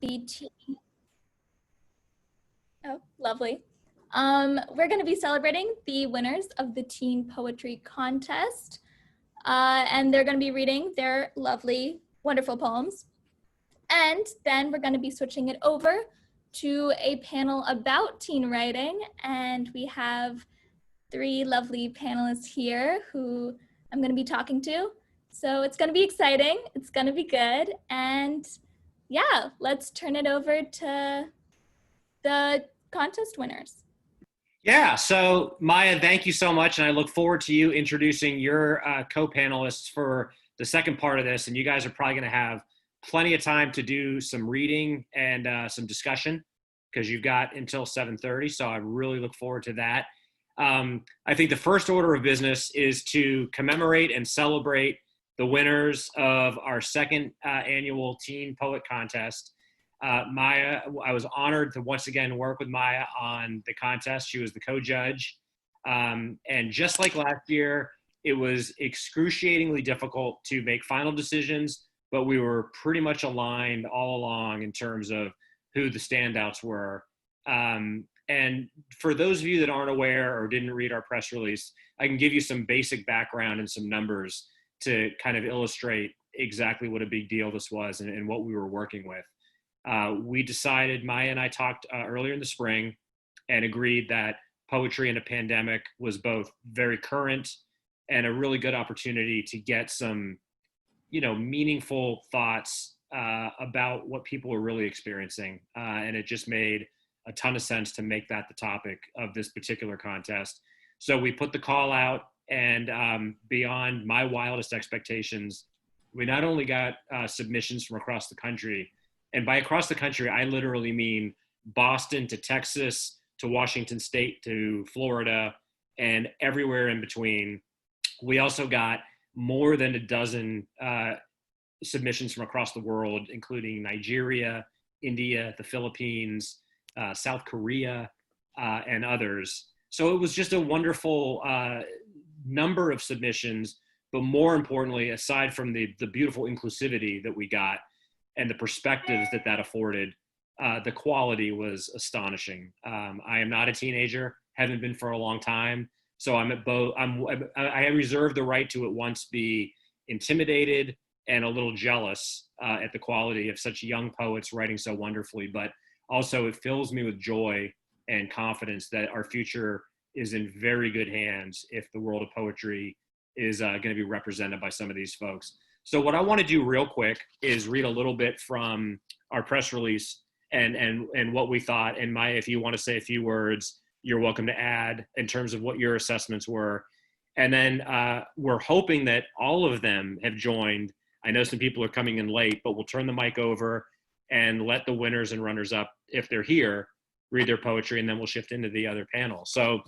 the teen. Oh, lovely. We're going to be celebrating the winners of the Teen Poetry Contest, and they're going to be reading their lovely, wonderful poems. And then we're going to be switching it over to a panel about teen writing, and we have 3 lovely panelists here who I'm going to be talking to. So it's going to be exciting. It's going to be good. And yeah, let's turn it over to the contest winners. Yeah, so Maia, thank you so much. And I look forward to you introducing your co-panelists for the second part of this. And you guys are probably going to have plenty of time to do some reading and some discussion because you've got until 7:30. So I really look forward to that. I think the first order of business is to commemorate and celebrate the winners of our second annual Teen Poet Contest. Maia, I was honored to once again work with Maia on the contest. She was the co-judge. And just like last year, it was excruciatingly difficult to make final decisions, but we were pretty much aligned all along in terms of who the standouts were. And for those of you that aren't aware or didn't read our press release, I can give you some basic background and some numbers to kind of illustrate exactly what a big deal this was and what we were working with. We decided, Maia and I talked earlier in the spring and agreed that poetry in a pandemic was both very current and a really good opportunity to get some, meaningful thoughts about what people were really experiencing. And it just made a ton of sense to make that the topic of this particular contest. So we put the call out, and beyond my wildest expectations, we not only got submissions from across the country, and by across the country, I literally mean Boston to Texas to Washington State to Florida and everywhere in between. We also got more than a dozen submissions from across the world, including Nigeria, India, the Philippines, South Korea, and others. So it was just a wonderful number of submissions, but more importantly, aside from the beautiful inclusivity that we got and the perspectives that afforded, the quality was astonishing. I am not a teenager, haven't been for a long time, so I'm at both. I reserve the right to at once be intimidated and a little jealous at the quality of such young poets writing so wonderfully, but also it fills me with joy and confidence that our future is in very good hands if the world of poetry is going to be represented by some of these folks. So what I want to do real quick is read a little bit from our press release and what we thought. And Maia, if you want to say a few words, you're welcome to add in terms of what your assessments were. And then we're hoping that all of them have joined. I know some people are coming in late, but we'll turn the mic over and let the winners and runners up, if they're here, read their poetry, and then we'll shift into the other panel. So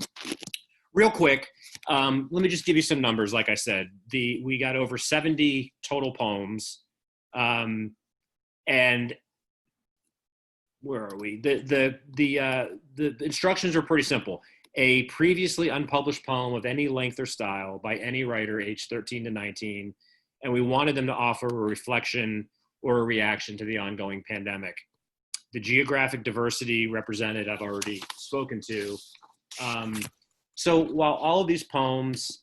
real quick, let me just give you some numbers. Like I said, we got over 70 total poems, and where are we? The instructions are pretty simple. A previously unpublished poem of any length or style by any writer aged 13 to 19, and we wanted them to offer a reflection or a reaction to the ongoing pandemic. The geographic diversity represented I've already spoken to. So while all of these poems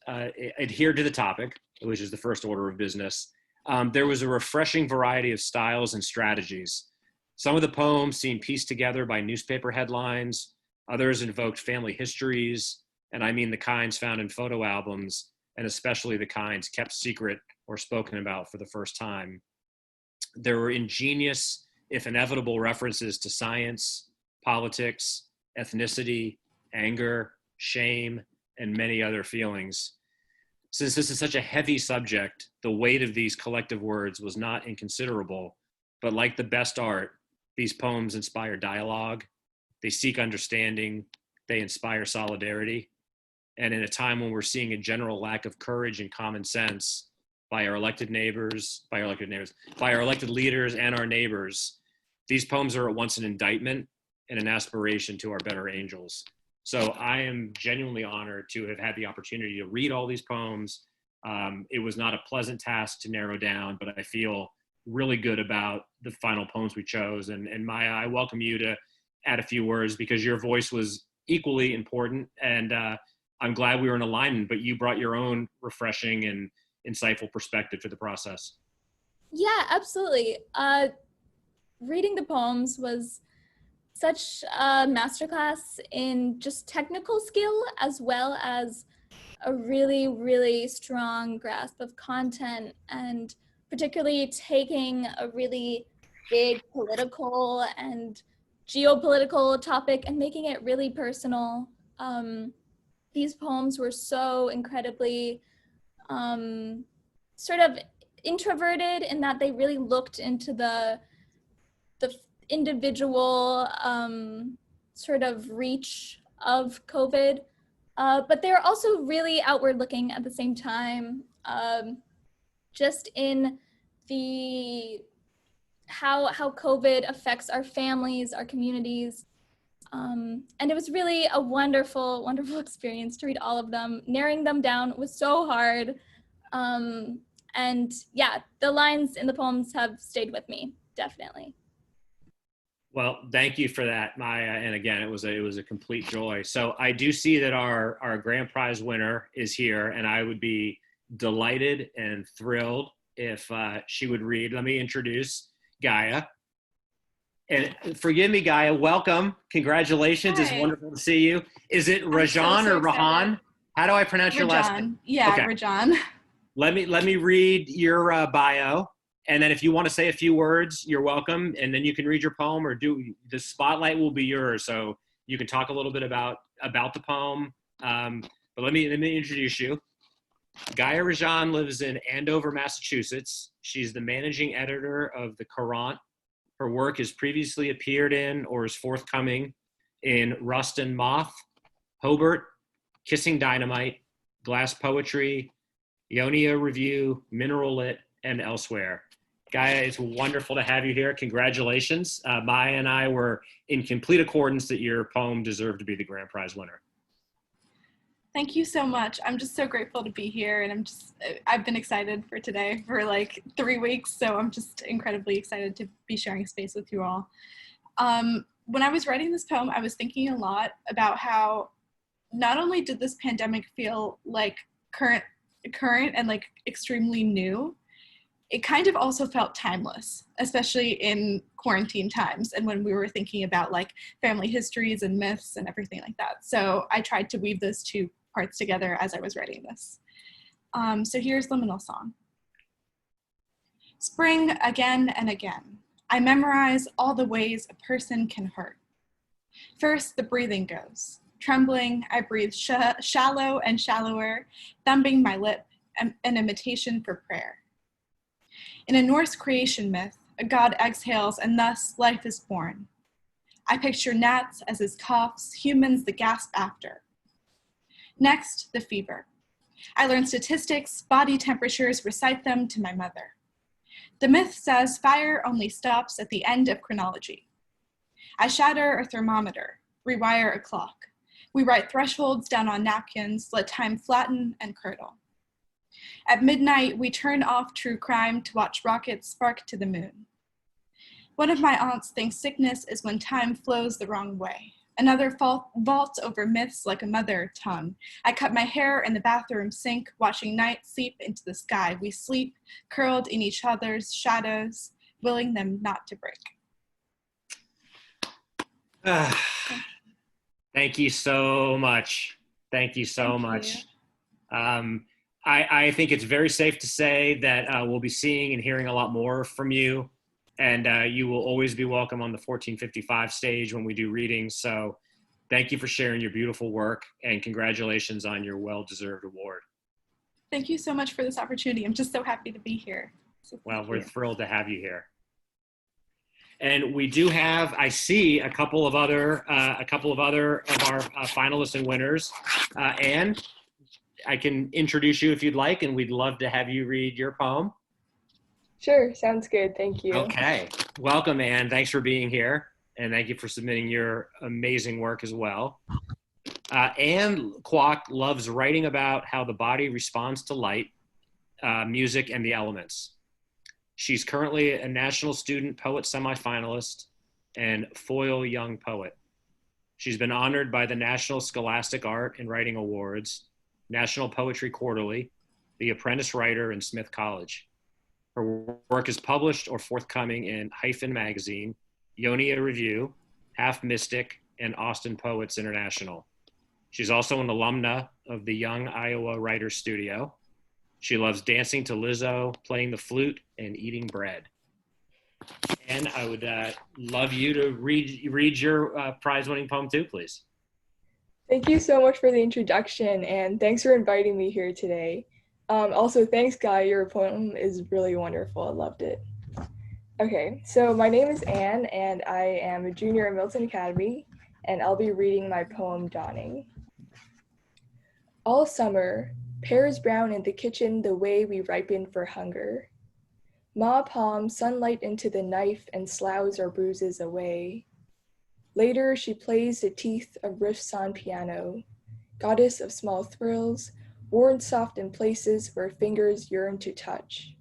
adhere to the topic, which is the first order of business, there was a refreshing variety of styles and strategies. Some of the poems seemed pieced together by newspaper headlines, others invoked family histories, and I mean the kinds found in photo albums, and especially the kinds kept secret or spoken about for the first time. There were ingenious, if inevitable, references to science, politics, ethnicity, anger, shame, and many other feelings. Since this is such a heavy subject, the weight of these collective words was not inconsiderable, but like the best art, these poems inspire dialogue, they seek understanding, they inspire solidarity. And in a time when we're seeing a general lack of courage and common sense by our elected leaders and our neighbors, these poems are at once an indictment and an aspiration to our better angels. So I am genuinely honored to have had the opportunity to read all these poems. It was not a pleasant task to narrow down, but I feel really good about the final poems we chose. And Maya, I welcome you to add a few words because your voice was equally important. And I'm glad we were in alignment, but you brought your own refreshing and insightful perspective to the process. Yeah, absolutely. Reading the poems was such a masterclass in just technical skill, as well as a really, really strong grasp of content, and particularly taking a really big political and geopolitical topic and making it really personal. These poems were so incredibly sort of introverted in that they really looked into the individual sort of reach of COVID, but they're also really outward looking at the same time, just in the how COVID affects our families, our communities. And it was really a wonderful, wonderful experience to read all of them. Narrowing them down was so hard. And yeah, the lines in the poems have stayed with me, definitely. Well, thank you for that, Maya. And again, it was a complete joy. So I do see that our grand prize winner is here, and I would be delighted and thrilled if she would read. Let me introduce Gaia. And forgive me, Gaia, welcome. Congratulations. Hi. It's wonderful to see you. Is it Rajan so or Rahan? How do I pronounce your last name? Yeah, okay. Rajan. Let me read your bio. And then if you want to say a few words, you're welcome. And then you can read your poem or the spotlight will be yours. So you can talk a little bit about the poem. But let me introduce you. Gaia Rajan lives in Andover, Massachusetts. She's the managing editor of The Courant. Her work has previously appeared in or is forthcoming in Rust and Moth, Hobart, Kissing Dynamite, Glass Poetry, Ionia Review, Mineral Lit, and elsewhere. Gaia, it's wonderful to have you here. Congratulations. Maya and I were in complete accordance that your poem deserved to be the grand prize winner. Thank you so much. I'm just so grateful to be here, and I've been excited for today for like 3 weeks, so I'm just incredibly excited to be sharing space with you all. When I was writing this poem, I was thinking a lot about how not only did this pandemic feel like current and like extremely new, it kind of also felt timeless, especially in quarantine times and when we were thinking about like family histories and myths and everything like that. So I tried to weave those two parts together as I was writing this. So here's Liminal Song. Spring again and again. I memorize all the ways a person can hurt. First, the breathing goes. Trembling, I breathe shallow and shallower, thumbing my lip, an imitation for prayer. In a Norse creation myth, a god exhales and thus life is born. I picture gnats as his coughs, humans the gasp after. Next, the fever. I learn statistics, body temperatures, recite them to my mother. The myth says fire only stops at the end of chronology. I shatter a thermometer, rewire a clock. We write thresholds down on napkins, let time flatten and curdle. At midnight, we turn off true crime to watch rockets spark to the moon. One of my aunts thinks sickness is when time flows the wrong way. Another vaults over myths like a mother tongue. I cut my hair in the bathroom sink, watching night seep into the sky. We sleep, curled in each other's shadows, willing them not to break. Thank you so much. Thank you so much. I think it's very safe to say that we'll be seeing and hearing a lot more from you. And you will always be welcome on the 1455 stage when we do readings. So thank you for sharing your beautiful work, and congratulations on your well-deserved award. Thank you so much for this opportunity. I'm just so happy to be here. So well, we're thrilled to have you here. And we do have, I see a couple of other of our finalists and winners. Anne, I can introduce you if you'd like, and we'd love to have you read your poem. Sure, sounds good. Thank you. Okay. Welcome, Anne. Thanks for being here. And thank you for submitting your amazing work as well. Anne Kwok loves writing about how the body responds to light, music, and the elements. She's currently a National Student Poet semifinalist and Foyle Young Poet. She's been honored by the National Scholastic Art and Writing Awards, National Poetry Quarterly, The Apprentice Writer, and Smith College. Her work is published or forthcoming in Hyphen Magazine, Ionia Review, Half Mystic, and Austin Poets International. She's also an alumna of the Young Iowa Writers Studio. She loves dancing to Lizzo, playing the flute, and eating bread. And I would love you to read your prize-winning poem too, please. Thank you so much for the introduction, and thanks for inviting me here today. Also, thanks, Guy. Your poem is really wonderful. I loved it. Okay, so my name is Anne, and I am a junior at Milton Academy, and I'll be reading my poem, Dawning. All summer, pears brown in the kitchen the way we ripen for hunger. Ma palms sunlight into the knife and sloughs our bruises away. Later, she plays the teeth of riffs on piano, goddess of small thrills, worn soft in places where fingers yearn to touch.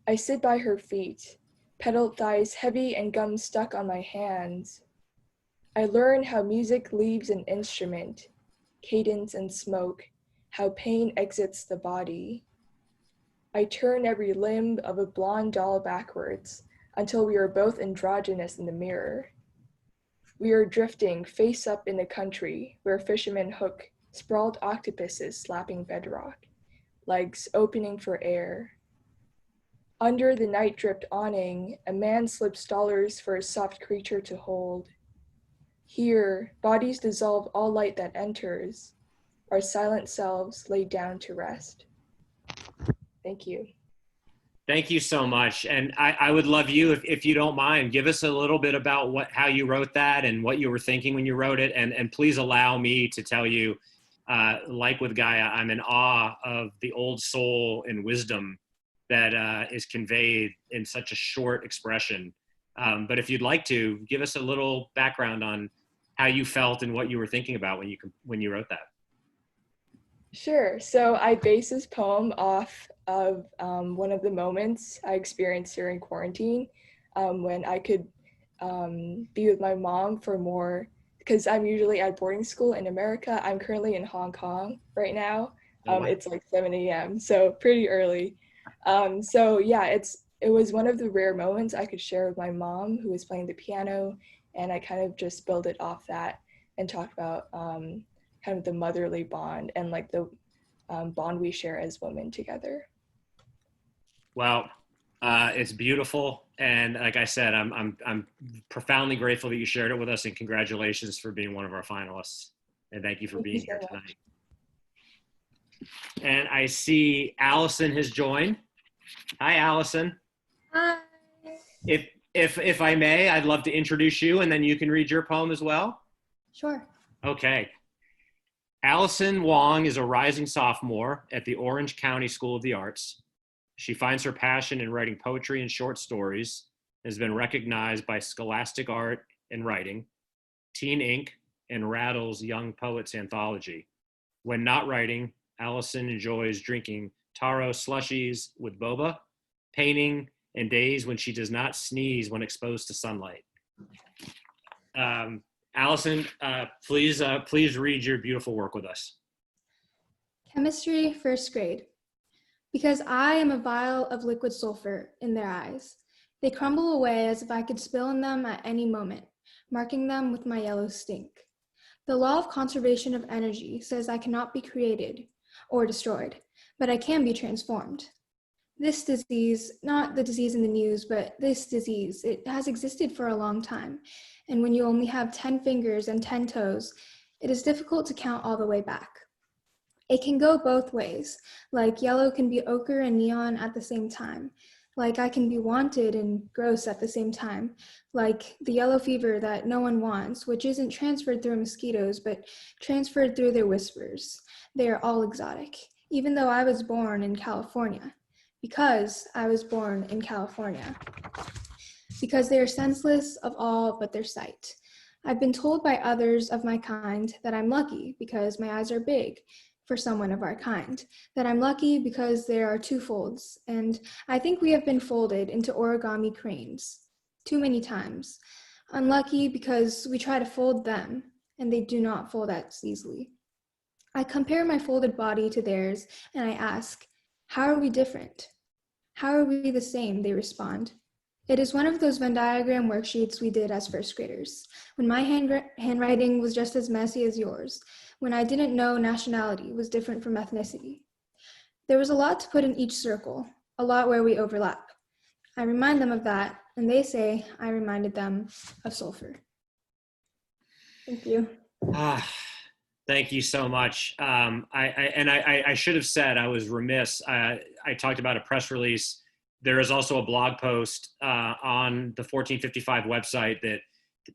I sit by her feet, pedaled thighs heavy and gum stuck on my hands. I learn how music leaves an instrument, cadence and smoke, how pain exits the body. I turn every limb of a blonde doll backwards until we are both androgynous in the mirror. We are drifting face up in the country where fishermen hook sprawled octopuses slapping bedrock, legs opening for air. Under the night-dripped awning, a man slips dollars for a soft creature to hold. Here, bodies dissolve all light that enters, our silent selves laid down to rest. Thank you. Thank you so much. And I would love you, if you don't mind, give us a little bit about how you wrote that and what you were thinking when you wrote it. And please allow me to tell you, like with Gaia, I'm in awe of the old soul and wisdom that is conveyed in such a short expression. But if you'd like to, give us a little background on how you felt and what you were thinking about when you wrote that. Sure. So I base this poem off of one of the moments I experienced during quarantine when I could be with my mom for more, because I'm usually at boarding school in America. I'm currently in Hong Kong right now. Oh, wow. It's like 7 a.m., so pretty early. So yeah, it was one of the rare moments I could share with my mom, who was playing the piano, and I kind of just build it off that and talk about kind of the motherly bond and like the bond we share as women together. Well, it's beautiful, and like I said, I'm profoundly grateful that you shared it with us, and congratulations for being one of our finalists. And thank you for being here tonight. And I see Allison has joined. Hi, Allison. Hi. If I may, I'd love to introduce you, and then you can read your poem as well. Sure. Okay. Allison Wong is a rising sophomore at the Orange County School of the Arts. She finds her passion in writing poetry and short stories, and has been recognized by Scholastic Art and Writing, Teen Inc., and Rattle's Young Poets Anthology. When not writing, Allison enjoys drinking taro slushies with boba, painting, and days when she does not sneeze when exposed to sunlight. Allison, please read your beautiful work with us. Chemistry, first grade. Because I am a vial of liquid sulfur in their eyes. They crumble away as if I could spill in them at any moment, marking them with my yellow stink. The law of conservation of energy says I cannot be created or destroyed, but I can be transformed. This disease, not the disease in the news, but this disease, it has existed for a long time. And when you only have 10 fingers and 10 toes, it is difficult to count all the way back. It can go both ways, like yellow can be ochre and neon at the same time, like I can be wanted and gross at the same time, like the yellow fever that no one wants, which isn't transferred through mosquitoes, but transferred through their whispers. They are all exotic, even though I was born in California. Because I was born in California. Because they are senseless of all but their sight. I've been told by others of my kind that I'm lucky because my eyes are big, for someone of our kind, that I'm lucky because there are two folds, and I think we have been folded into origami cranes too many times. Unlucky because we try to fold them, and they do not fold as easily. I compare my folded body to theirs, and I ask, how are we different? How are we the same? They respond. It is one of those Venn diagram worksheets we did as first graders, when my handwriting was just as messy as yours, when I didn't know nationality was different from ethnicity. There was a lot to put in each circle, a lot where we overlap. I remind them of that, and they say I reminded them of sulfur. Thank you. Thank you so much. I should have said, I was remiss. I talked about a press release. There is also a blog post on the 1455 website that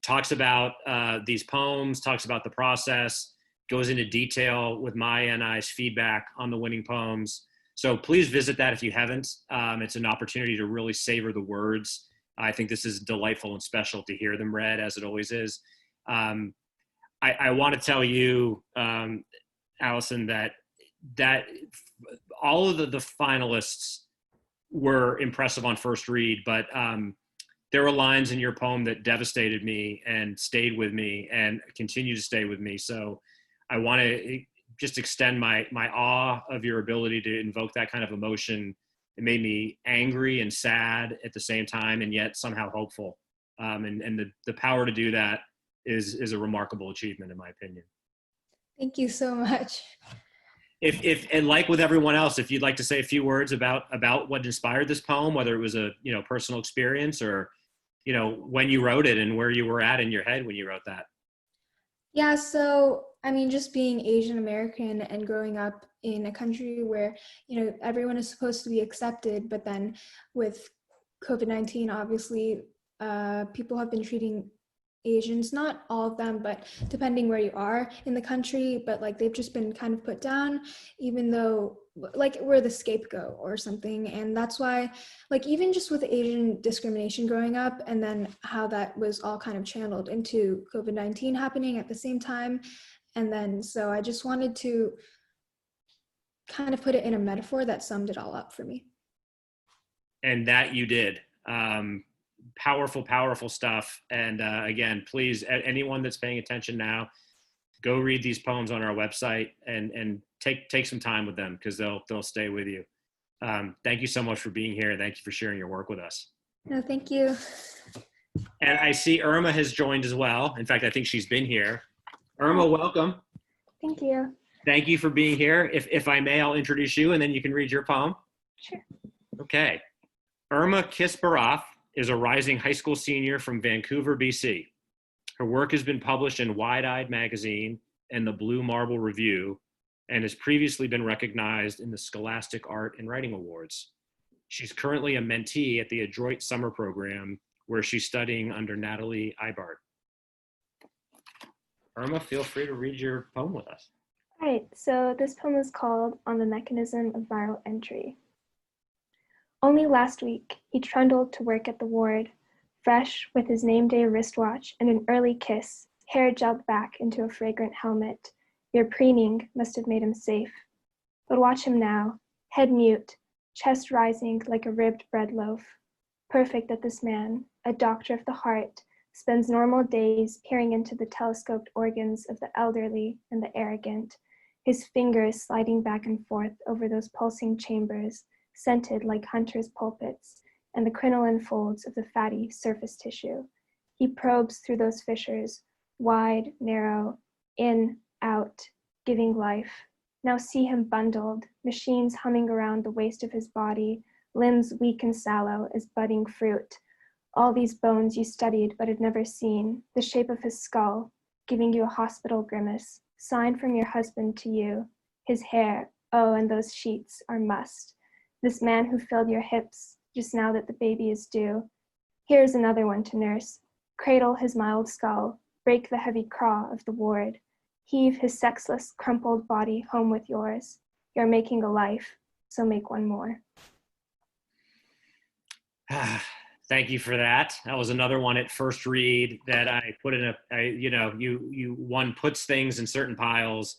talks about these poems, talks about the process, goes into detail with Maya and I's feedback on the winning poems. So please visit that if you haven't. It's an opportunity to really savor the words. I think this is delightful and special to hear them read, as it always is. I want to tell you, Allison, that all of the finalists were impressive on first read, but there were lines in your poem that devastated me and stayed with me and continue to stay with me. So I want to just extend my awe of your ability to invoke that kind of emotion. It made me angry and sad at the same time, and yet somehow hopeful. And the power to do that is a remarkable achievement, in my opinion. Thank you so much. If and like with everyone else, if you'd like to say a few words about what inspired this poem, whether it was a personal experience or when you wrote it and where you were at in your head when you wrote that. Yeah, so I mean, just being Asian American and growing up in a country where everyone is supposed to be accepted, but then with COVID-19, obviously, people have been treating Asians, not all of them, but depending where you are in the country, but like they've just been kind of put down, even though like we're the scapegoat or something. And that's why, like, even just with Asian discrimination growing up, and then how that was all kind of channeled into COVID-19 happening at the same time. And then so I just wanted to kind of put it in a metaphor that summed it all up for me. And that you did. Powerful stuff. And again, please, anyone that's paying attention now, go read these poems on our website and take some time with them, because they'll stay with you. Thank you so much for being here. Thank you for sharing your work with us. No, thank you. And I see Irma has joined as well. In fact, I think she's been here. Irma, welcome. Thank you. Thank you for being here. If I may, I'll introduce you and then you can read your poem. Sure. Okay. Irma Kisbarath is a rising high school senior from Vancouver, BC. Her work has been published in Wide-Eyed Magazine and the Blue Marble Review, and has previously been recognized in the Scholastic Art and Writing Awards. She's currently a mentee at the Adroit Summer Program, where she's studying under Natalie Ibart. Irma, feel free to read your poem with us. All right, so this poem is called On the Mechanism of Viral Entry. Only last week, he trundled to work at the ward, fresh with his name day wristwatch and an early kiss, hair gelled back into a fragrant helmet. Your preening must have made him safe. But watch him now, head mute, chest rising like a ribbed bread loaf. Perfect that this man, a doctor of the heart, spends normal days peering into the telescoped organs of the elderly and the arrogant, his fingers sliding back and forth over those pulsing chambers, scented like hunters' pulpits, and the crinoline folds of the fatty surface tissue. He probes through those fissures, wide, narrow, in, out, giving life. Now see him bundled, machines humming around the waist of his body, limbs weak and sallow as budding fruit. All these bones you studied but had never seen, the shape of his skull, giving you a hospital grimace, sign from your husband to you. His hair, oh, and those sheets are must. This man who filled your hips, just now that the baby is due. Here's another one to nurse. Cradle his mild skull, break the heavy craw of the ward. Heave his sexless, crumpled body home with yours. You're making a life, so make one more. Thank you for that. That was another one at first read that I put in one puts things in certain piles.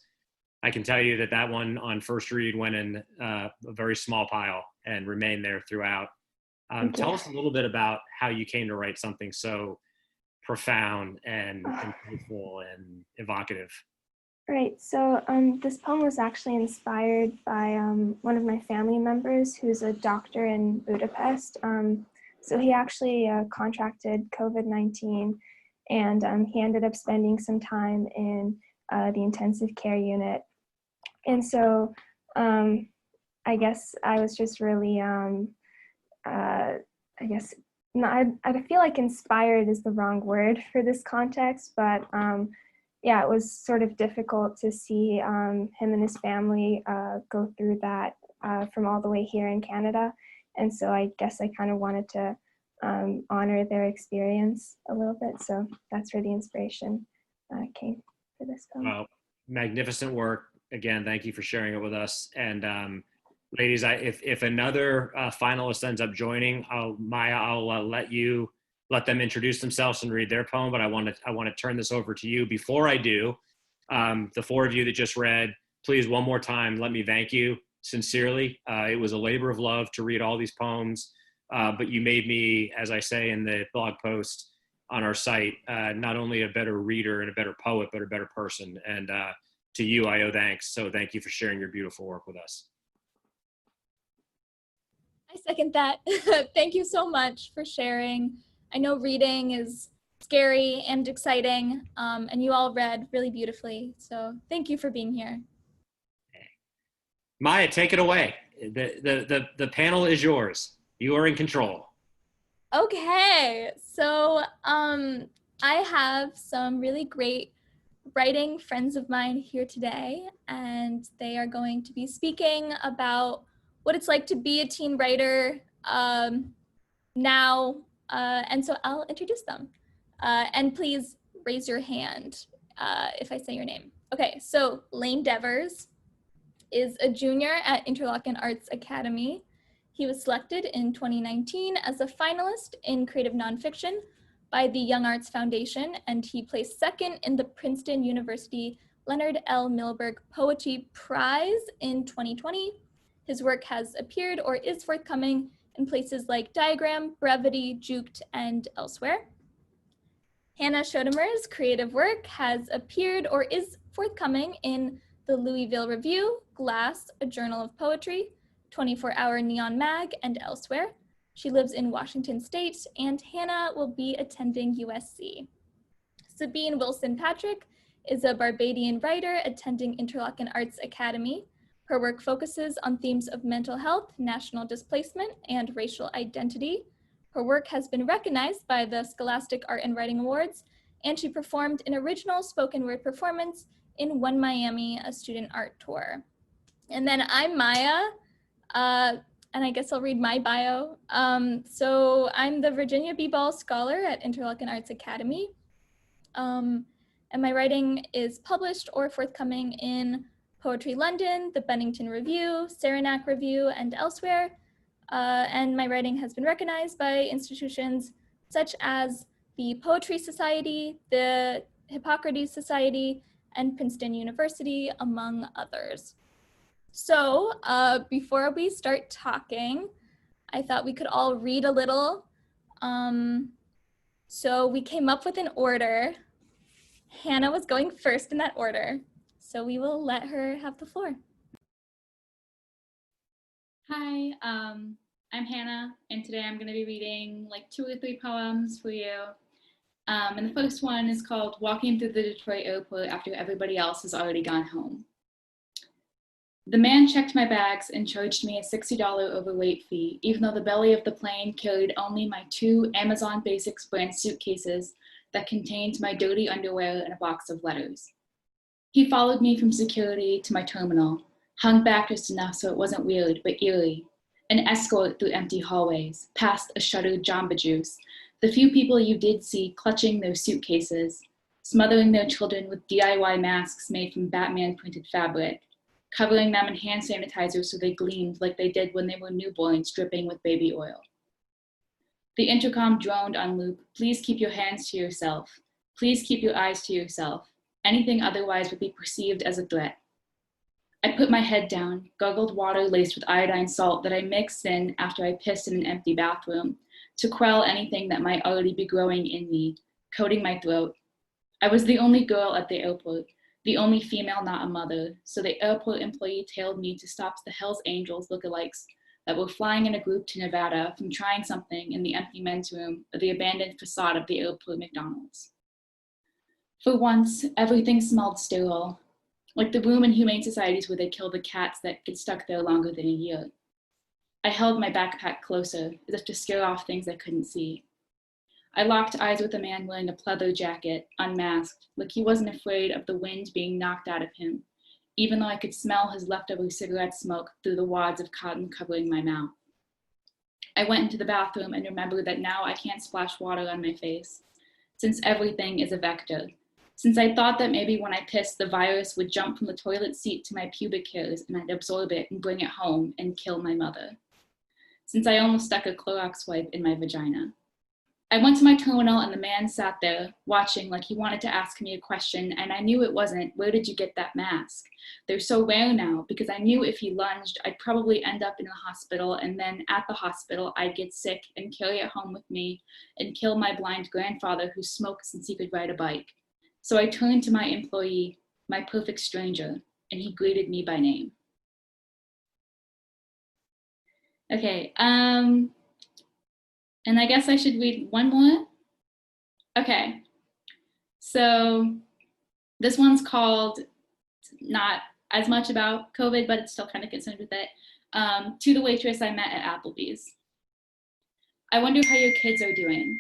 I can tell you that that one on first read went in a very small pile and remained there throughout. Tell us a little bit about how you came to write something so profound and beautiful and evocative. Right, so this poem was actually inspired by one of my family members who's a doctor in Budapest. So he actually contracted COVID-19, and he ended up spending some time in the intensive care unit. And so I guess I was just really, I feel like inspired is the wrong word for this context, but yeah, it was sort of difficult to see him and his family go through that from all the way here in Canada. And so I guess I kind of wanted to honor their experience a little bit. So that's where the inspiration came for this poem. Well, magnificent work. Again, thank you for sharing it with us. And ladies, if another finalist ends up joining, Maya, I'll let them introduce themselves and read their poem, but I want to turn this over to you. Before I do, the four of you that just read, please one more time, let me thank you sincerely. It was a labor of love to read all these poems, but you made me, as I say in the blog post on our site, not only a better reader and a better poet, but a better person. And to you, I owe thanks. So thank you for sharing your beautiful work with us. I second that. Thank you so much for sharing. I know reading is scary and exciting, and you all read really beautifully. So thank you for being here. Maya, take it away. The panel is yours. You are in control. Okay, so I have some really great writing friends of mine here today, and they are going to be speaking about what it's like to be a teen writer now. And so I'll introduce them. And please raise your hand if I say your name. Okay, so Lane Devers is a junior at Interlochen Arts Academy. He was selected in 2019 as a finalist in Creative Nonfiction by the YoungArts Foundation, and he placed second in the Princeton University Leonard L. Milberg Poetry Prize in 2020. His work has appeared or is forthcoming in places like Diagram, Brevity, Juked, and elsewhere. Hannah Schoettmer's creative work has appeared or is forthcoming in the Louisville Review, Glass, a Journal of Poetry, 24-Hour Neon Mag, and elsewhere. She lives in Washington State, and Hannah will be attending USC. Sabine Wilson-Patrick is a Barbadian writer attending Interlochen Arts Academy. Her work focuses on themes of mental health, national displacement, and racial identity. Her work has been recognized by the Scholastic Art and Writing Awards, and she performed an original spoken word performance in One Miami, a student art tour. And then I'm Maya, and I guess I'll read my bio. So I'm the Virginia B. Ball Scholar at Interlochen Arts Academy. And my writing is published or forthcoming in Poetry London, the Bennington Review, Saranac Review, and elsewhere. And my writing has been recognized by institutions such as the Poetry Society, the Hippocrates Society, and Princeton University, among others. So before we start talking, I thought we could all read a little. So we came up with an order. Hannah was going first in that order. So we will let her have the floor. Hi, I'm Hannah, and today I'm going to be reading like 2 or 3 poems for you. And the first one is called Walking Through the Detroit Airport After Everybody Else Has Already Gone Home. The man checked my bags and charged me a $60 overweight fee, even though the belly of the plane carried only my 2 Amazon Basics brand suitcases that contained my dirty underwear and a box of letters. He followed me from security to my terminal, hung back just enough so it wasn't weird but eerie, an escort through empty hallways, past a shuttered Jamba Juice, the few people you did see clutching their suitcases, smothering their children with DIY masks made from Batman printed fabric, covering them in hand sanitizer so they gleamed like they did when they were newborns dripping with baby oil. The intercom droned on loop, please keep your hands to yourself. Please keep your eyes to yourself. Anything otherwise would be perceived as a threat. I put my head down, gargled water laced with iodine salt that I mixed in after I pissed in an empty bathroom to quell anything that might already be growing in me, coating my throat. I was the only girl at the airport, the only female not a mother, so the airport employee tailed me to stop the Hells Angels lookalikes that were flying in a group to Nevada from trying something in the empty men's room or the abandoned facade of the airport McDonald's. For once, everything smelled sterile, like the room in humane societies where they kill the cats that get stuck there longer than a year. I held my backpack closer, as if to scare off things I couldn't see. I locked eyes with a man wearing a pleather jacket, unmasked, like he wasn't afraid of the wind being knocked out of him, even though I could smell his leftover cigarette smoke through the wads of cotton covering my mouth. I went into the bathroom and remembered that now I can't splash water on my face, since everything is a vector. Since I thought that maybe when I pissed, the virus would jump from the toilet seat to my pubic hairs and I'd absorb it and bring it home and kill my mother. Since I almost stuck a Clorox wipe in my vagina. I went to my terminal and the man sat there watching like he wanted to ask me a question, and I knew it wasn't, where did you get that mask? They're so rare now because I knew if he lunged, I'd probably end up in the hospital, and then at the hospital, I'd get sick and carry it home with me and kill my blind grandfather who smoked since he could ride a bike. So I turned to my employee, my perfect stranger, and he greeted me by name. Okay, and I guess I should read one more. Okay, so this one's called, not as much about COVID, but it's still kind of concerned with it. To the waitress I met at Applebee's. I wonder how your kids are doing.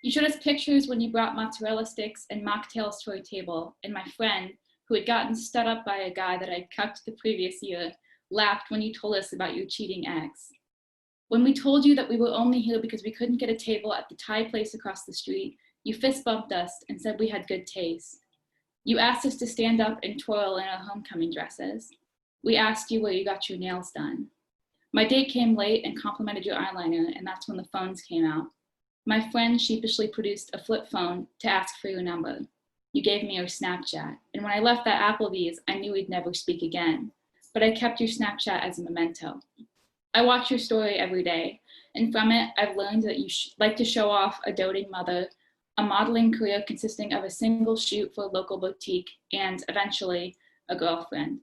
You showed us pictures when you brought mozzarella sticks and mocktails to our table, and my friend, who had gotten stood up by a guy that I'd cucked the previous year, laughed when you told us about your cheating ex. When we told you that we were only here because we couldn't get a table at the Thai place across the street, you fist bumped us and said we had good taste. You asked us to stand up and twirl in our homecoming dresses. We asked you where you got your nails done. My date came late and complimented your eyeliner, and that's when the phones came out. My friend sheepishly produced a flip phone to ask for your number. You gave me your Snapchat, and when I left that Applebee's, I knew we'd never speak again, but I kept your Snapchat as a memento. I watch your story every day, and from it, I've learned that you like to show off a doting mother, a modeling career consisting of a single shoot for a local boutique, and eventually, a girlfriend.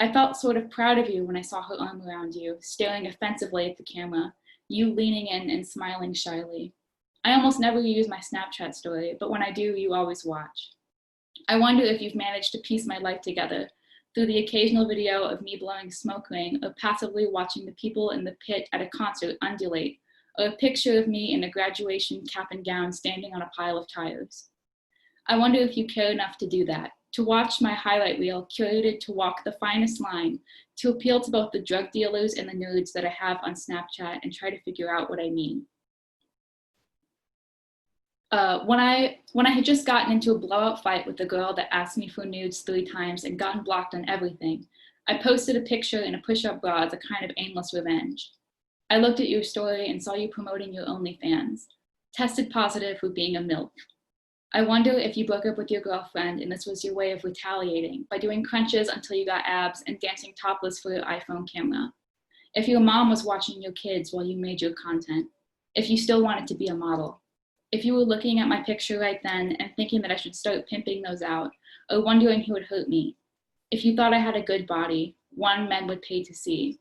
I felt sort of proud of you when I saw her arm around you, staring offensively at the camera, you leaning in and smiling shyly. I almost never use my Snapchat story, but when I do, you always watch. I wonder if you've managed to piece my life together through the occasional video of me blowing smoke ring or passively watching the people in the pit at a concert undulate, or a picture of me in a graduation cap and gown standing on a pile of tires. I wonder if you care enough to do that, to watch my highlight reel curated to walk the finest line, to appeal to both the drug dealers and the nerds that I have on Snapchat and try to figure out what I mean. When I had just gotten into a blowout fight with a girl that asked me for nudes 3 times and gotten blocked on everything, I posted a picture in a push-up bra as a kind of aimless revenge. I looked at your story and saw you promoting your OnlyFans, tested positive for being a MILF. I wonder if you broke up with your girlfriend and this was your way of retaliating by doing crunches until you got abs and dancing topless for your iPhone camera. If your mom was watching your kids while you made your content. If you still wanted to be a model. If you were looking at my picture right then and thinking that I should start pimping those out, or wondering who would hurt me. If you thought I had a good body, one men would pay to see.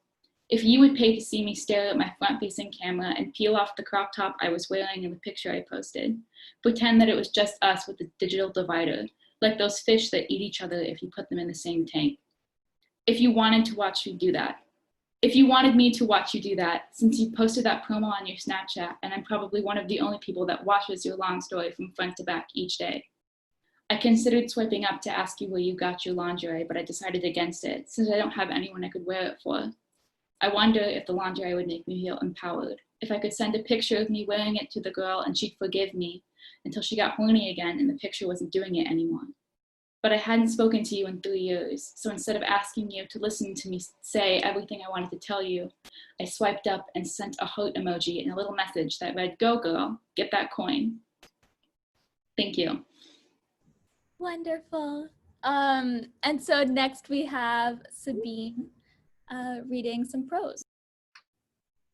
If you would pay to see me stare at my front-facing camera and peel off the crop top I was wearing in the picture I posted, pretend that it was just us with the digital divider, like those fish that eat each other if you put them in the same tank. If you wanted to watch me do that. If you wanted me to watch you do that, since you posted that promo on your Snapchat, and I'm probably one of the only people that watches your long story from front to back each day. I considered swiping up to ask you where you got your lingerie, but I decided against it, since I don't have anyone I could wear it for. I wonder if the lingerie would make me feel empowered, if I could send a picture of me wearing it to the girl and she'd forgive me until she got horny again and the picture wasn't doing it anymore. But I hadn't spoken to you in 3 years, so instead of asking you to listen to me say everything I wanted to tell you, I swiped up and sent a heart emoji and a little message that read, "Go girl, get that coin." Thank you. Wonderful. And so next we have Sabine reading some prose.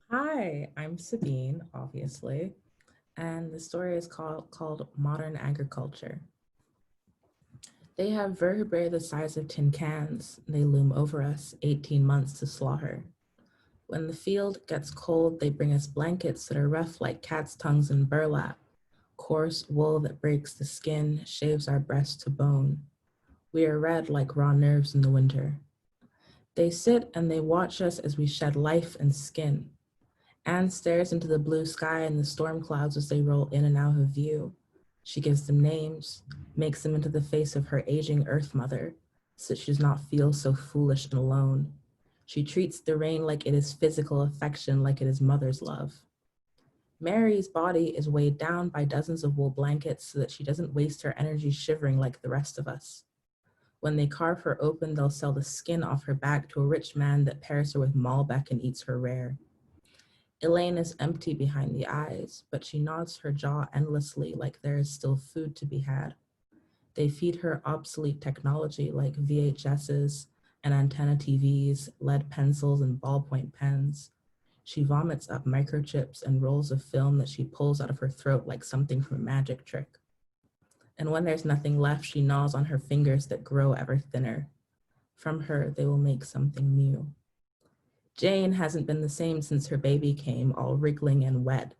Hi, I'm Sabine, obviously, and the story is called Modern Agriculture. They have vertebrae the size of tin cans. They loom over us, 18 months to slaughter. When the field gets cold, they bring us blankets that are rough like cat's tongues and burlap, coarse wool that breaks the skin, shaves our breast to bone. We are red like raw nerves in the winter. They sit and they watch us as we shed life and skin. Anne stares into the blue sky and the storm clouds as they roll in and out of view. She gives them names, makes them into the face of her aging earth mother, so she does not feel so foolish and alone. She treats the rain like it is physical affection, like it is mother's love. Mary's body is weighed down by dozens of wool blankets so that she doesn't waste her energy shivering like the rest of us. When they carve her open, they'll sell the skin off her back to a rich man that pairs her with Malbec and eats her rare. Elaine is empty behind the eyes, but she nods her jaw endlessly like there is still food to be had. They feed her obsolete technology like VHSs and antenna TVs, lead pencils and ballpoint pens. She vomits up microchips and rolls of film that she pulls out of her throat like something from a magic trick. And when there's nothing left, she gnaws on her fingers that grow ever thinner. From her, they will make something new. Jane hasn't been the same since her baby came, all wriggling and wet.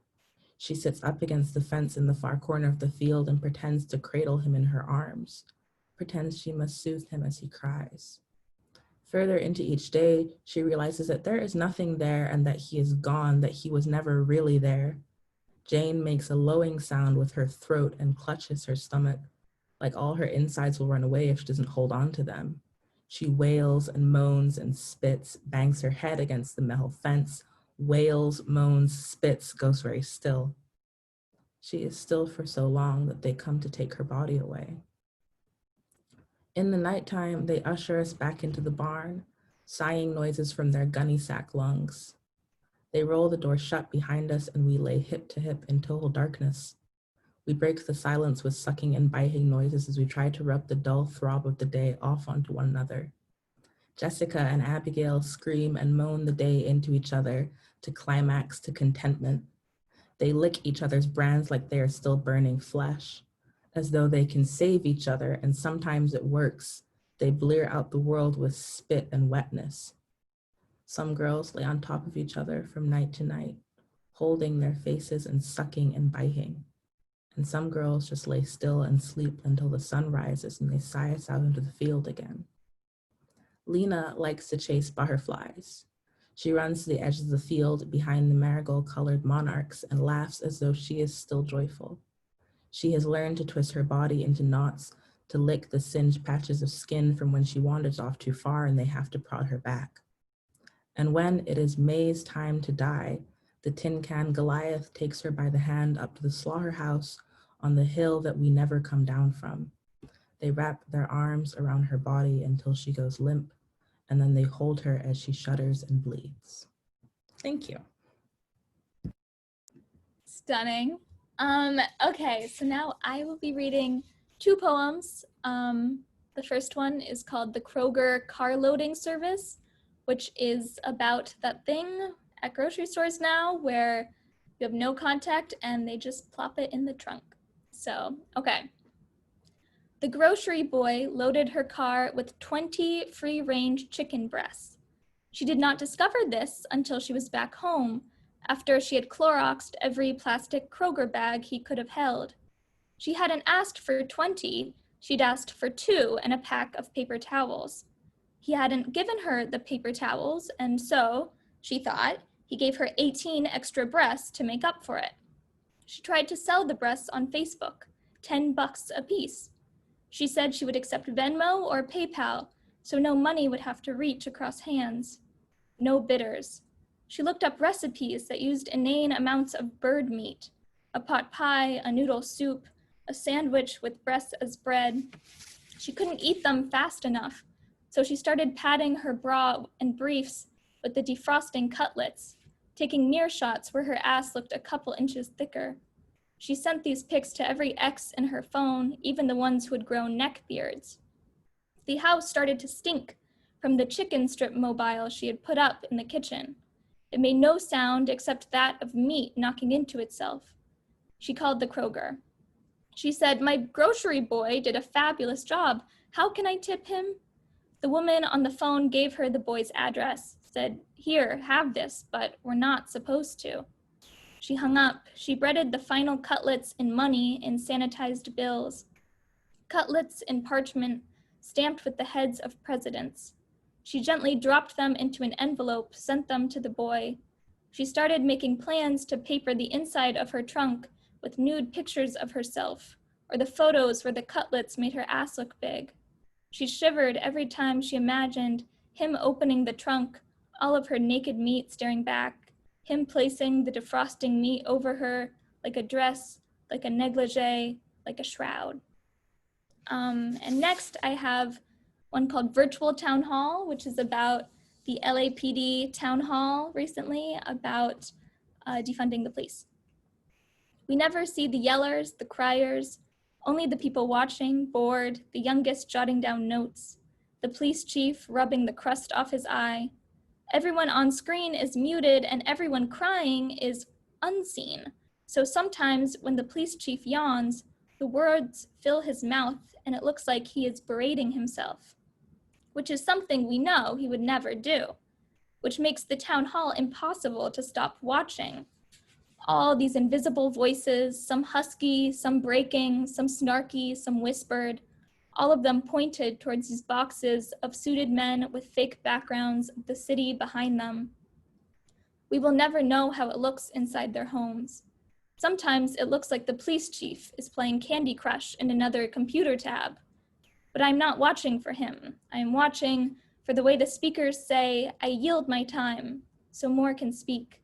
She sits up against the fence in the far corner of the field and pretends to cradle him in her arms, pretends she must soothe him as he cries. Further into each day, she realizes that there is nothing there and that he is gone, that he was never really there. Jane makes a lowing sound with her throat and clutches her stomach, like all her insides will run away if she doesn't hold on to them. She wails and moans and spits, bangs her head against the metal fence, wails, moans, spits, goes very still. She is still for so long that they come to take her body away. In the nighttime, they usher us back into the barn, sighing noises from their gunny sack lungs. They roll the door shut behind us and we lay hip to hip in total darkness. We break the silence with sucking and biting noises as we try to rub the dull throb of the day off onto one another. Jessica and Abigail scream and moan the day into each other to climax to contentment. They lick each other's brands like they are still burning flesh, as though they can save each other, and sometimes it works. They blear out the world with spit and wetness. Some girls lay on top of each other from night to night, holding their faces and sucking and biting. And some girls just lay still and sleep until the sun rises and they sigh us out into the field again. Lena likes to chase butterflies. She runs to the edge of the field behind the marigold-colored monarchs and laughs as though she is still joyful. She has learned to twist her body into knots to lick the singed patches of skin from when she wanders off too far and they have to prod her back. And when it is May's time to die, the tin can Goliath takes her by the hand up to the slaughterhouse on the hill that we never come down from. They wrap their arms around her body until she goes limp, and then they hold her as she shudders and bleeds. Thank you. Stunning. Okay, so now I will be reading two poems. The first one is called The Kroger Car Loading Service, which is about that thing at grocery stores now where you have no contact and they just plop it in the trunk. So, okay. The grocery boy loaded her car with 20 free-range chicken breasts. She did not discover this until she was back home, after she had Cloroxed every plastic Kroger bag he could have held. She hadn't asked for 20, she'd asked for 2 and a pack of paper towels. He hadn't given her the paper towels, and so, she thought, he gave her 18 extra breasts to make up for it. She tried to sell the breasts on Facebook, $10 a piece. She said she would accept Venmo or PayPal, so no money would have to reach across hands. No bidders. She looked up recipes that used inane amounts of bird meat, a pot pie, a noodle soup, a sandwich with breasts as bread. She couldn't eat them fast enough, so she started padding her bra and briefs with the defrosting cutlets, taking near shots where her ass looked a couple inches thicker. She sent these pics to every ex in her phone, even the ones who had grown neck beards. The house started to stink from the chicken strip mobile she had put up in the kitchen. It made no sound except that of meat knocking into itself. She called the Kroger. She said, "My grocery boy did a fabulous job. How can I tip him?" The woman on the phone gave her the boy's address, said, "Here, have this, but we're not supposed to." She hung up. She breaded the final cutlets in money in sanitized bills. Cutlets in parchment stamped with the heads of presidents. She gently dropped them into an envelope, sent them to the boy. She started making plans to paper the inside of her trunk with nude pictures of herself, or the photos where the cutlets made her ass look big. She shivered every time she imagined him opening the trunk, all of her naked meat staring back, him placing the defrosting meat over her like a dress, like a negligee, like a shroud. And next I have one called Virtual Town Hall, which is about the LAPD town hall recently about defunding the police. We never see the yellers, the criers, only the people watching, bored, the youngest jotting down notes, the police chief rubbing the crust off his eye. Everyone on screen is muted and everyone crying is unseen. So sometimes when the police chief yawns, the words fill his mouth and it looks like he is berating himself, which is something we know he would never do, which makes the town hall impossible to stop watching. All these invisible voices, some husky, some breaking, some snarky, some whispered, all of them pointed towards these boxes of suited men with fake backgrounds of the city behind them. We will never know how it looks inside their homes. Sometimes it looks like the police chief is playing Candy Crush in another computer tab. But I'm not watching for him. I am watching for the way the speakers say, "I yield my time, so more can speak."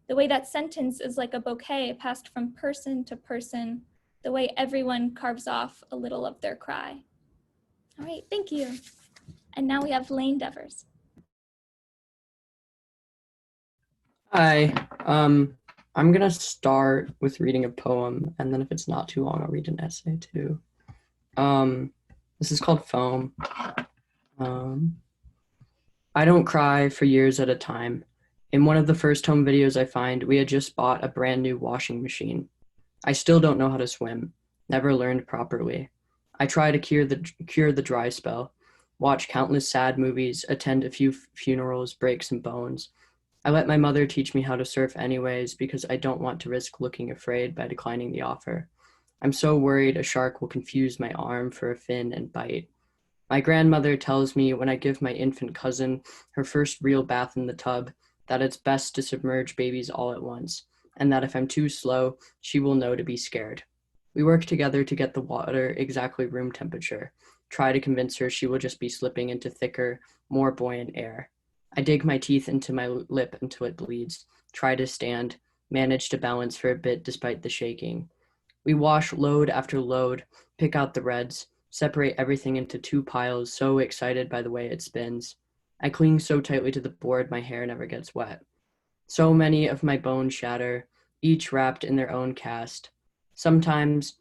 The way that sentence is like a bouquet passed from person to person, the way everyone carves off a little of their cry. All right, thank you. And now we have Lane Devers. Hi, I'm gonna start with reading a poem, and then if it's not too long, I'll read an essay too. This is called Foam. I don't cry for years at a time. In one of the first home videos I find, we had just bought a brand new washing machine. I still don't know how to swim, never learned properly. I try to cure the dry spell, watch countless sad movies, attend a few funerals, break some bones. I let my mother teach me how to surf anyways because I don't want to risk looking afraid by declining the offer. I'm so worried a shark will confuse my arm for a fin and bite. My grandmother tells me when I give my infant cousin her first real bath in the tub that it's best to submerge babies all at once, and that if I'm too slow, she will know to be scared. We work together to get the water exactly room temperature, try to convince her she will just be slipping into thicker, more buoyant air. I dig my teeth into my lip until it bleeds, try to stand, manage to balance for a bit despite the shaking. We wash load after load, pick out the reds, separate everything into two piles, so excited by the way it spins. I cling so tightly to the board my hair never gets wet. So many of my bones shatter, each wrapped in their own cast. Sometimes,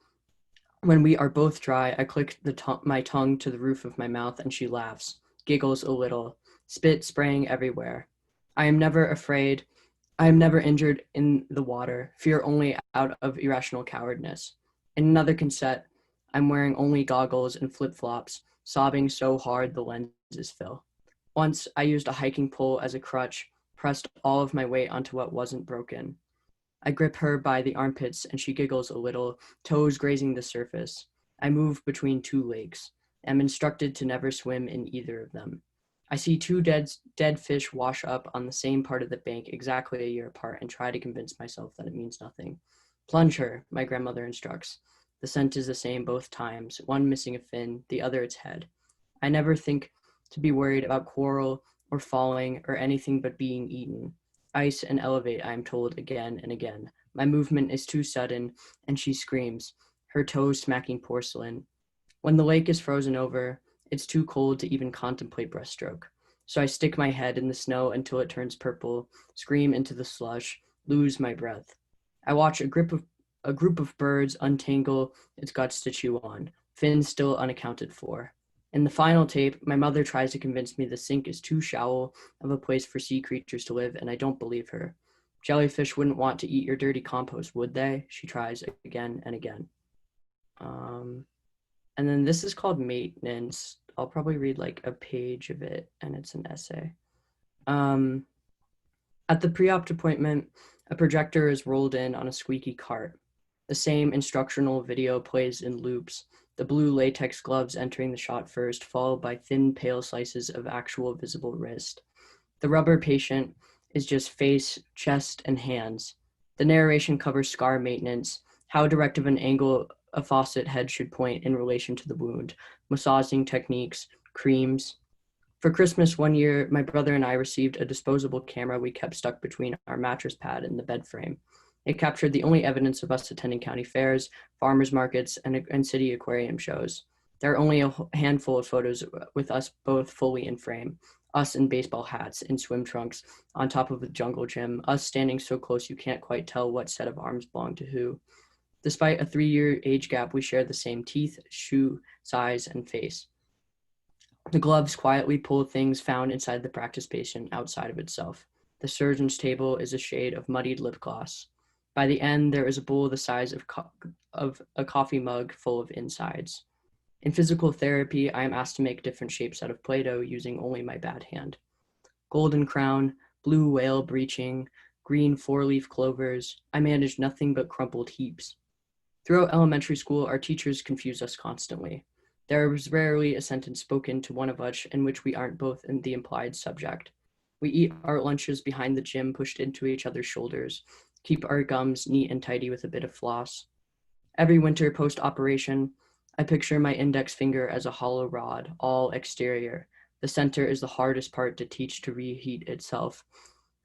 when we are both dry, I click my tongue to the roof of my mouth and she laughs, giggles a little, spit spraying everywhere. I am never afraid. I am never injured in the water, fear only out of irrational cowardness. In another cassette, I'm wearing only goggles and flip-flops, sobbing so hard the lenses fill. Once, I used a hiking pole as a crutch, pressed all of my weight onto what wasn't broken. I grip her by the armpits and she giggles a little, toes grazing the surface. I move between two lakes. Am instructed to never swim in either of them. I see two dead fish wash up on the same part of the bank exactly a year apart and try to convince myself that it means nothing. Plunge her, my grandmother instructs. The scent is the same both times, one missing a fin, the other its head. I never think to be worried about quarrel or falling or anything but being eaten. Ice and elevate, I am told again and again. My movement is too sudden, and she screams, her toes smacking porcelain. When the lake is frozen over, it's too cold to even contemplate breaststroke. So I stick my head in the snow until it turns purple, scream into the slush, lose my breath. I watch a group of birds untangle its guts to chew on, fins still unaccounted for. In the final tape, my mother tries to convince me the sink is too shallow of a place for sea creatures to live, and I don't believe her. Jellyfish wouldn't want to eat your dirty compost, would they? She tries again and again. And then this is called Maintenance. I'll probably read like a page of it, and it's an essay. At the pre-op appointment, a projector is rolled in on a squeaky cart. The same instructional video plays in loops, the blue latex gloves entering the shot first, followed by thin, pale slices of actual visible wrist. The rubber patient is just face, chest, and hands. The narration covers scar maintenance, how direct of an angle a faucet head should point in relation to the wound, massaging techniques, creams. For Christmas one year, my brother and I received a disposable camera we kept stuck between our mattress pad and the bed frame. It captured the only evidence of us attending county fairs, farmers markets, and city aquarium shows. There are only a handful of photos with us both fully in frame. Us in baseball hats, in swim trunks, on top of a jungle gym, us standing so close you can't quite tell what set of arms belong to who. Despite a 3-year age gap, we share the same teeth, shoe, size, and face. The gloves quietly pull things found inside the practice patient outside of itself. The surgeon's table is a shade of muddied lip gloss. By the end, there is a bowl the size of a coffee mug full of insides. In physical therapy, I am asked to make different shapes out of Play-Doh using only my bad hand. Golden crown, blue whale breaching, green 4-leaf clovers. I manage nothing but crumpled heaps. Throughout elementary school, our teachers confuse us constantly. There is rarely a sentence spoken to one of us in which we aren't both in the implied subject. We eat our lunches behind the gym, pushed into each other's shoulders, keep our gums neat and tidy with a bit of floss. Every winter post-operation, I picture my index finger as a hollow rod, all exterior. The center is the hardest part to teach to reheat itself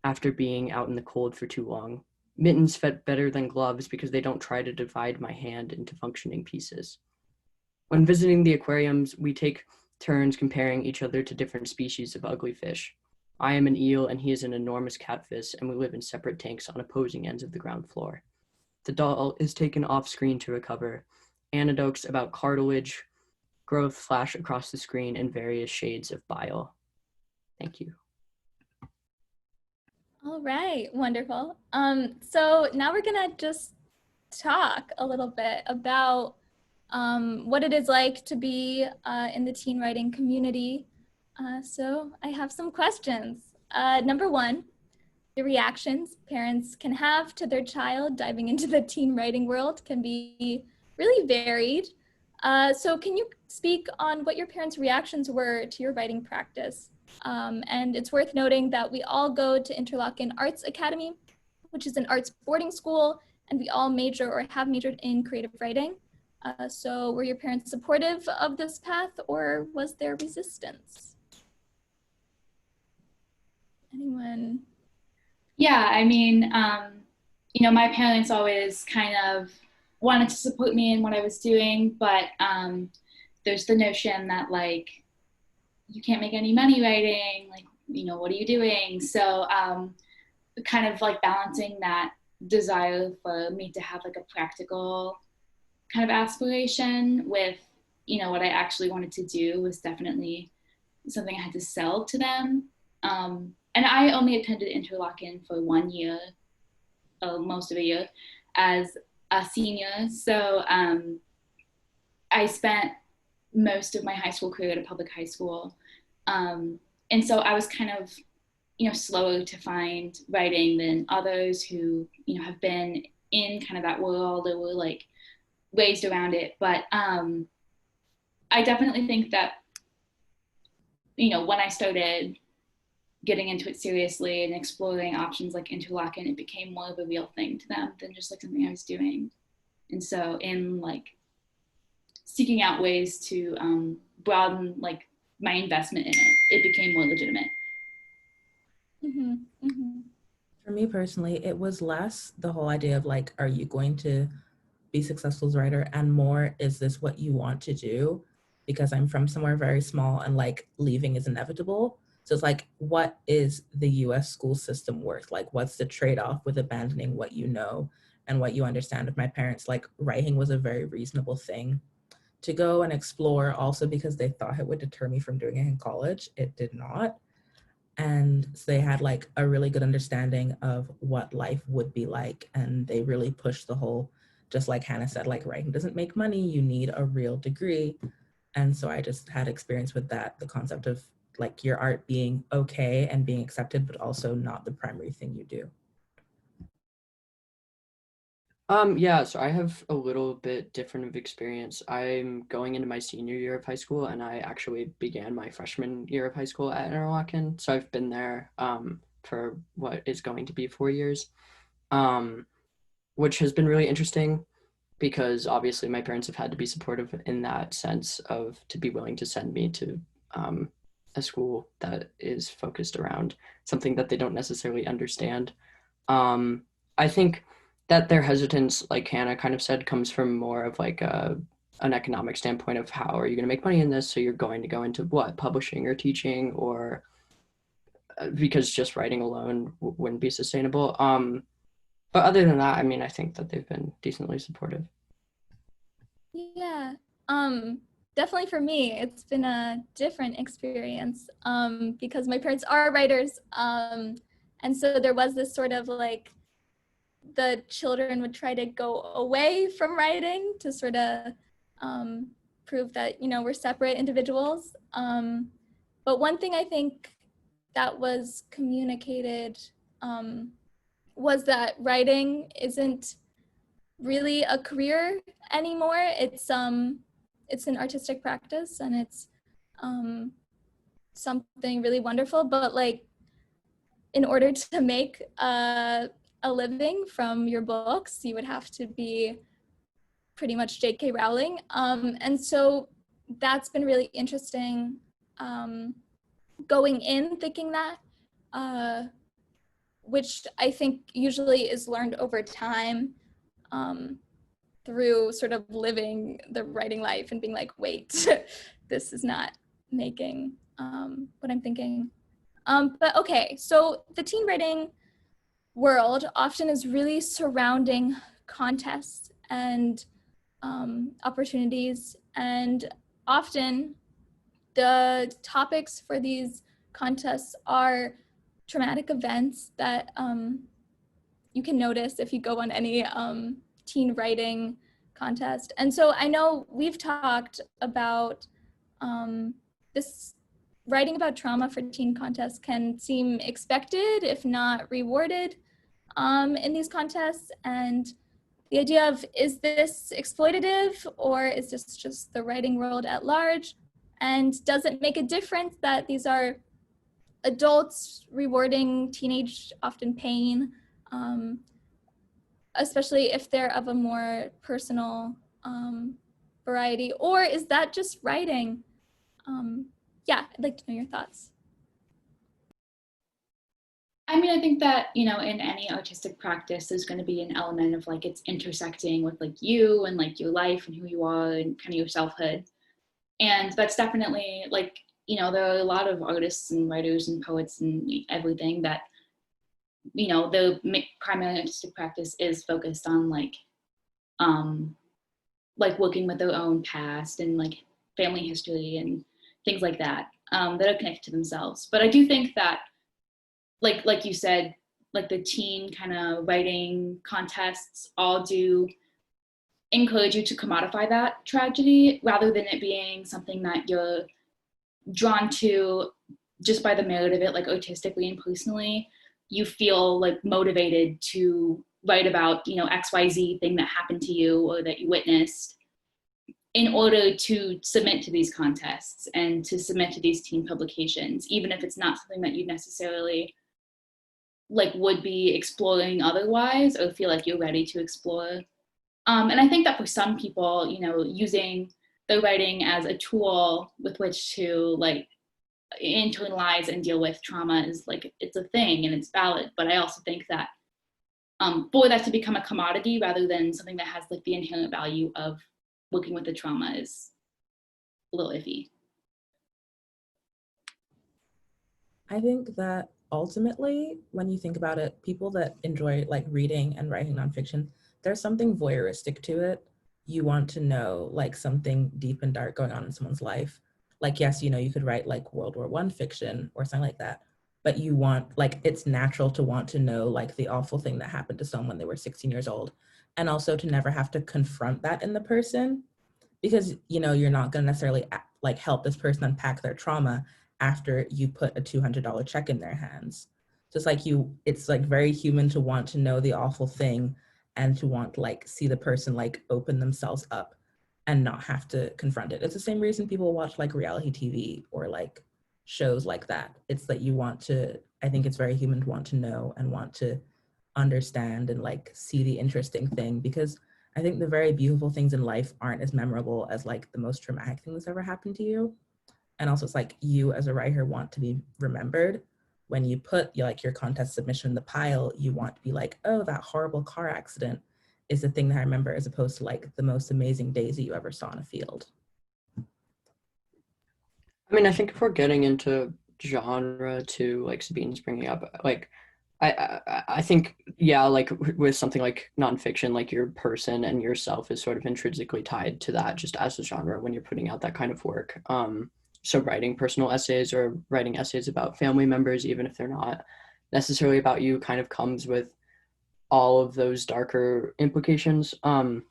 after being out in the cold for too long. Mittens fit better than gloves because they don't try to divide my hand into functioning pieces. When visiting the aquariums, we take turns comparing each other to different species of ugly fish. I am an eel and he is an enormous catfish, and we live in separate tanks on opposing ends of the ground floor. The doll is taken off screen to recover. Anecdotes about cartilage growth flash across the screen in various shades of bile. Thank you. All right, wonderful. So now we're gonna just talk a little bit about what it is like to be in the teen writing community. So I have some questions. Number one, the reactions parents can have to their child diving into the teen writing world can be really varied. So can you speak on what your parents' reactions were to your writing practice? And it's worth noting that we all go to Interlochen Arts Academy, which is an arts boarding school, and we all major or have majored in creative writing. So were your parents supportive of this path, or was there resistance? Anyone? Yeah, I mean, you know, my parents always kind of wanted to support me in what I was doing, but there's the notion that, like, you can't make any money writing, like, you know, what are you doing? So kind of like balancing that desire for me to have like a practical kind of aspiration with, you know, what I actually wanted to do was definitely something I had to sell to them. And I only attended Interlochen for 1 year, most of a year, as a senior. So I spent most of my high school career at a public high school. And so I was kind of, you know, slower to find writing than others who, you know, have been in kind of that world or were like raised around it. But I definitely think that, you know, when I started getting into it seriously and exploring options like Interlochen, it became more of a real thing to them than just like something I was doing. And so in like seeking out ways to broaden like my investment in it, it became more legitimate. Mm-hmm. Mm-hmm. For me personally, it was less the whole idea of like, are you going to be successful as a writer, and more, is this what you want to do? Because I'm from somewhere very small and like leaving is inevitable. So it's like, what is the US school system worth? Like, what's the trade-off with abandoning what you know and what you understand? With my parents, like writing was a very reasonable thing to go and explore, also because they thought it would deter me from doing it in college. It did not. And so they had like a really good understanding of what life would be like. And they really pushed the whole, just like Hannah said, like writing doesn't make money, you need a real degree. And so I just had experience with that, the concept of like your art being okay and being accepted, but also not the primary thing you do. Yeah, so I have a little bit different of experience. I'm going into my senior year of high school, and I actually began my freshman year of high school at Interlochen. So I've been there for what is going to be 4 years, which has been really interesting because obviously my parents have had to be supportive in that sense of to be willing to send me to a school that is focused around something that they don't necessarily understand. I think that their hesitance, like Hannah kind of said, comes from more of like an economic standpoint of how are you going to make money in this? So you're going to go into what, publishing or teaching, or because just writing alone wouldn't be sustainable. But other than that, I mean, I think that they've been decently supportive. Yeah, definitely for me, it's been a different experience because my parents are writers. And so there was this sort of like, the children would try to go away from writing to sort of prove that, you know, we're separate individuals. But one thing I think that was communicated was that writing isn't really a career anymore. It's an artistic practice, and it's something really wonderful. But like, in order to make a living from your books, you would have to be pretty much J.K. Rowling. And so that's been really interesting going in thinking that, which I think usually is learned over time through sort of living the writing life and being like, wait, this is not making what I'm thinking. But okay, so the teen writing world often is really surrounding contests and opportunities, and often the topics for these contests are traumatic events that you can notice if you go on any teen writing contest. And so I know we've talked about this. Writing about trauma for teen contests can seem expected, if not rewarded, in these contests. And the idea of, is this exploitative, or is this just the writing world at large? And does it make a difference that these are adults rewarding teenage, often pain, especially if they're of a more personal variety? Or is that just writing? Yeah, I'd like to know your thoughts. I mean, I think that, you know, in any artistic practice, there's going to be an element of like it's intersecting with like you and like your life and who you are and kind of your selfhood. And that's definitely like, you know, there are a lot of artists and writers and poets and everything that, you know, the primary artistic practice is focused on like working with their own past and like family history and things like that that are connected to themselves. But I do think that, like you said, like the teen kind of writing contests all do encourage you to commodify that tragedy rather than it being something that you're drawn to just by the merit of it, like artistically and personally. You feel like motivated to write about, you know, XYZ thing that happened to you or that you witnessed, in order to submit to these contests and to submit to these teen publications, even if it's not something that you necessarily like would be exploring otherwise or feel like you're ready to explore. And I think that for some people, you know, using their writing as a tool with which to like internalize and deal with trauma is like, it's a thing and it's valid. But I also think that for that to become a commodity rather than something that has like the inherent value of working with the trauma is a little iffy. I think that ultimately, when you think about it, people that enjoy like reading and writing nonfiction, there's something voyeuristic to it. you want to know like something deep and dark going on in someone's life. Like, yes, you know, you could write like World War I fiction or something like that, but you want, like, it's natural to want to know like the awful thing that happened to someone when they were 16 years old, and also to never have to confront that in the person, because, you know, you're not going to necessarily like help this person unpack their trauma after you put a $200 check in their hands. Just like it's like very human to want to know the awful thing and to want like see the person like open themselves up and not have to confront it. It's the same reason people watch like reality TV or like shows like that. It's that you want to, I think it's very human to want to know and want to understand and like see the interesting thing, because I think the very beautiful things in life aren't as memorable as like the most traumatic thing that's ever happened to you. And also it's like you as a writer want to be remembered. When you put like your contest submission in the pile, you want to be like, oh, that horrible car accident is the thing that I remember, as opposed to like the most amazing daisy you ever saw in a field. I mean, I think if we're getting into genre too, like Sabine's bringing up, like, I think, yeah, like with something like nonfiction, like your person and yourself is sort of intrinsically tied to that just as a genre when you're putting out that kind of work. So writing personal essays or writing essays about family members, even if they're not necessarily about you, kind of comes with all of those darker implications. And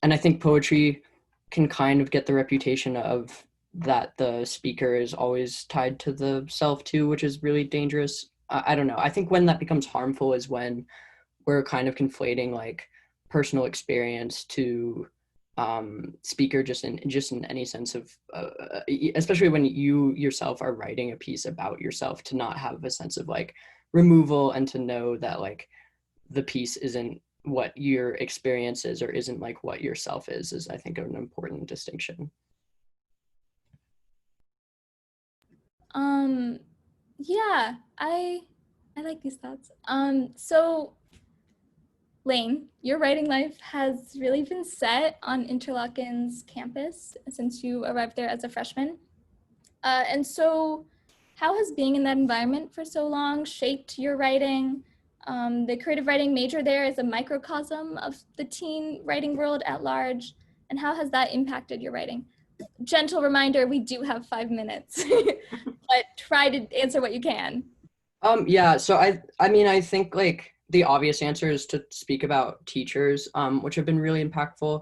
I think poetry can kind of get the reputation of that the speaker is always tied to the self too, which is really dangerous. I don't know. I think when that becomes harmful is when we're kind of conflating like personal experience to speaker just in any sense of, especially when you yourself are writing a piece about yourself, to not have a sense of like removal and to know that like the piece isn't what your experience is or isn't like what yourself is I think an important distinction. Yeah, I like these thoughts. So Lane, your writing life has really been set on Interlochen's campus since you arrived there as a freshman. And so how has being in that environment for so long shaped your writing? The creative writing major there is a microcosm of the teen writing world at large. And how has that impacted your writing? Gentle reminder, we do have 5 minutes, but try to answer what you can. Yeah, so I mean, I think like the obvious answer is to speak about teachers, which have been really impactful.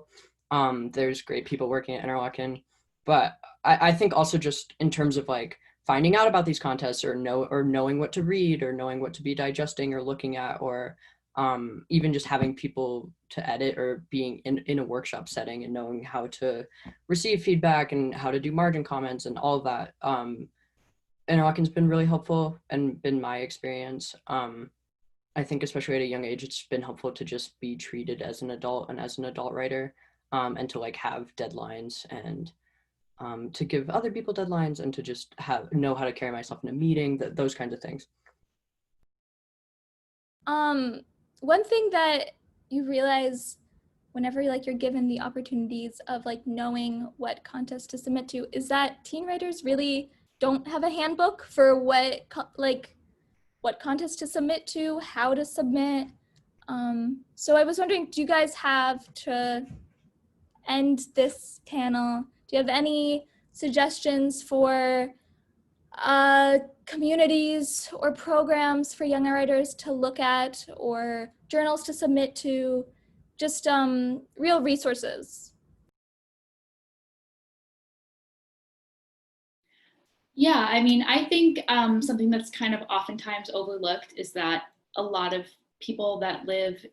There's great people working at Interlochen, but I think also just in terms of like finding out about these contests or knowing what to read or knowing what to be digesting or looking at, or even just having people to edit or being in a workshop setting and knowing how to receive feedback and how to do margin comments and all of that. Interlochen's been really helpful and been my experience. I think especially at a young age, it's been helpful to just be treated as an adult and as an adult writer, and to like have deadlines and to give other people deadlines and to just know how to carry myself in a meeting, those kinds of things. One thing that you realize whenever you're given the opportunities of like knowing what contest to submit to is that teen writers really don't have a handbook for what contest to submit to, how to submit. So I was wondering, do you guys have, to end this panel, do you have any suggestions for communities or programs for young writers to look at, or journals to submit to, just real resources? Yeah, I mean, I think something that's kind of oftentimes overlooked is that a lot of people that live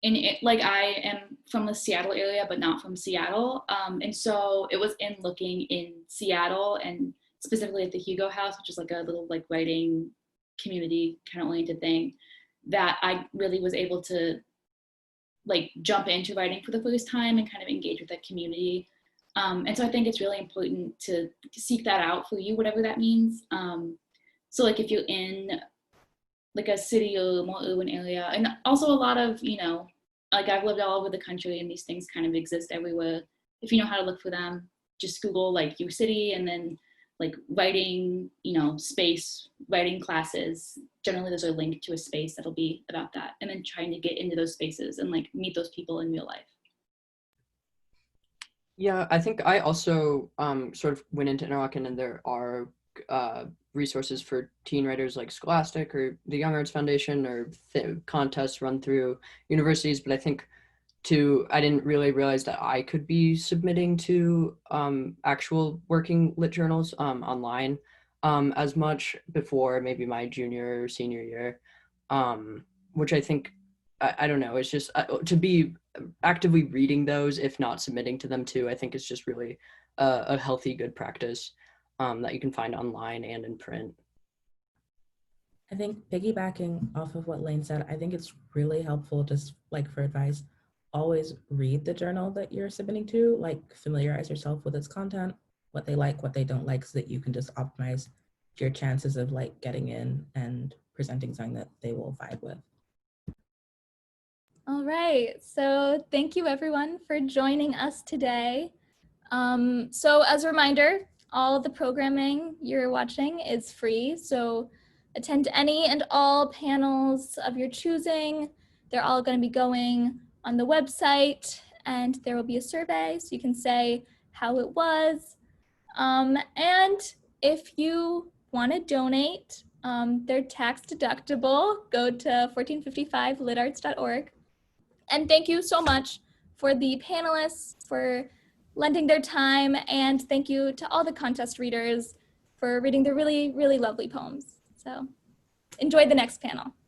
in it, like I am from the Seattle area, but not from Seattle. And so it was in looking in Seattle and specifically at the Hugo House, which is like a little like writing community kind of oriented thing, that I really was able to like jump into writing for the first time and kind of engage with that community. And so I think it's really important to seek that out for you, whatever that means. So like if you're in like a city or more urban area, and also a lot of, you know, like I've lived all over the country and these things kind of exist everywhere. If you know how to look for them, just Google like your city and then like writing, you know, space, writing classes. Generally there's a link to a space that'll be about that. And then trying to get into those spaces and like meet those people in real life. Yeah, I think I also sort of went into Interlochen, and there are resources for teen writers like Scholastic or the YoungArts Foundation, or contests run through universities. But I think I didn't really realize that I could be submitting to actual working lit journals online as much before maybe my junior or senior year, which I think, I don't know, it's just to be actively reading those, if not submitting to them too, I think it's just really a healthy, good practice that you can find online and in print. I think piggybacking off of what Lane said, I think it's really helpful, just like for advice, always read the journal that you're submitting to, like familiarize yourself with its content, what they like, what they don't like, so that you can just optimize your chances of like getting in and presenting something that they will vibe with. All right, so thank you everyone for joining us today. So as a reminder, all the programming you're watching is free, so attend any and all panels of your choosing. They're all going to be going on the website, and there will be a survey so you can say how it was. And if you want to donate, they're tax deductible. Go to 1455litarts.org. And thank you so much for the panelists for lending their time, and thank you to all the contest readers for reading the really, really lovely poems. So enjoy the next panel.